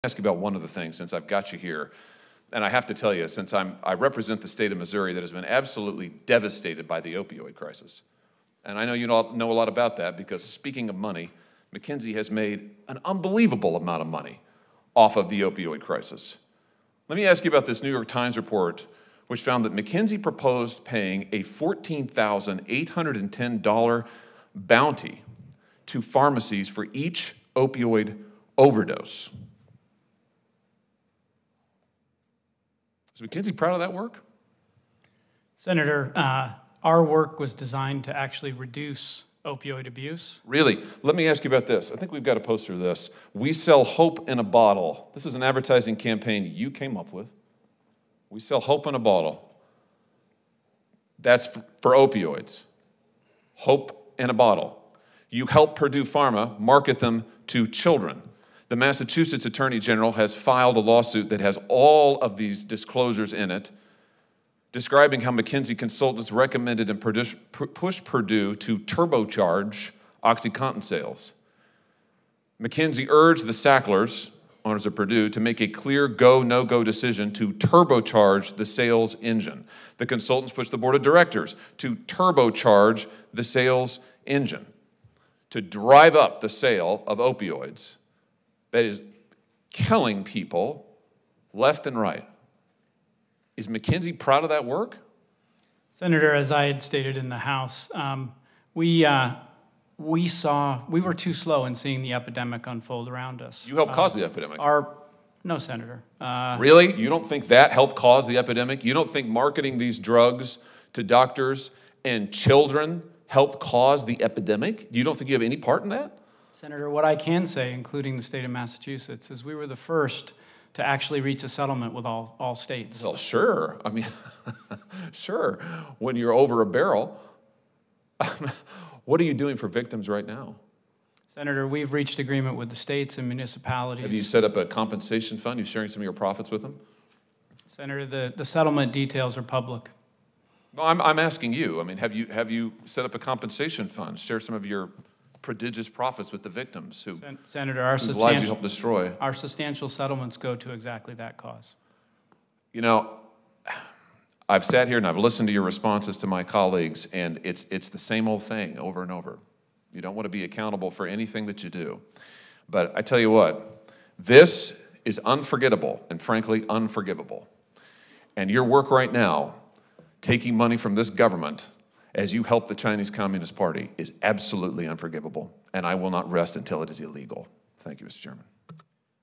Ask you about one of the things since I've got you here. And I have to tell you, since I represent the state of Missouri that has been absolutely devastated by the opioid crisis. And I know you all know a lot about that because speaking of money, McKinsey has made an unbelievable amount of money off of the opioid crisis. Let me ask you about this New York Times report, which found that McKinsey proposed paying a $14,810 bounty to pharmacies for each opioid overdose. Is McKinsey proud of that work? Senator, our work was designed to actually reduce opioid abuse. Really? Let me ask you about this. I think we've got a poster of this. We sell hope in a bottle. This is an advertising campaign you came up with. We sell hope in a bottle. That's for opioids. Hope in a bottle. You help Purdue Pharma market them to children. The Massachusetts Attorney General has filed a lawsuit that has all of these disclosures in it, describing how McKinsey consultants recommended and pushed Purdue to turbocharge OxyContin sales. McKinsey urged the Sacklers, owners of Purdue, to make a clear go, no-go decision to turbocharge the sales engine. The consultants pushed the board of directors to turbocharge the sales engine, to drive up the sale of opioids that is killing people left and right. Is McKinsey proud of that work? Senator, as I had stated in the House, we were too slow in seeing the epidemic unfold around us. You helped cause the epidemic. No, Senator. Really? You don't think that helped cause the epidemic? You don't think marketing these drugs to doctors and children helped cause the epidemic? You don't think you have any part in that? Senator, what I can say, including the state of Massachusetts, is we were the first to actually reach a settlement with all states. Well, sure. I mean, sure. When you're over a barrel, what are you doing for victims right now? Senator, we've reached agreement with the states and municipalities. Have you set up a compensation fund? You sharing some of your profits with them? Senator, the settlement details are public. No, I'm asking you. I mean, have you set up a compensation fund? Share some of your prodigious profits with the victims Senator, whose lives you helped destroy. Our substantial settlements go to exactly that cause. You know, I've sat here and I've listened to your responses to my colleagues, and it's the same old thing over and over. You don't want to be accountable for anything that you do. But I tell you what, this is unforgettable and frankly unforgivable. And your work right now, taking money from this government as you help the Chinese Communist Party, is absolutely unforgivable, and I will not rest until it is illegal. Thank you, Mr. Chairman.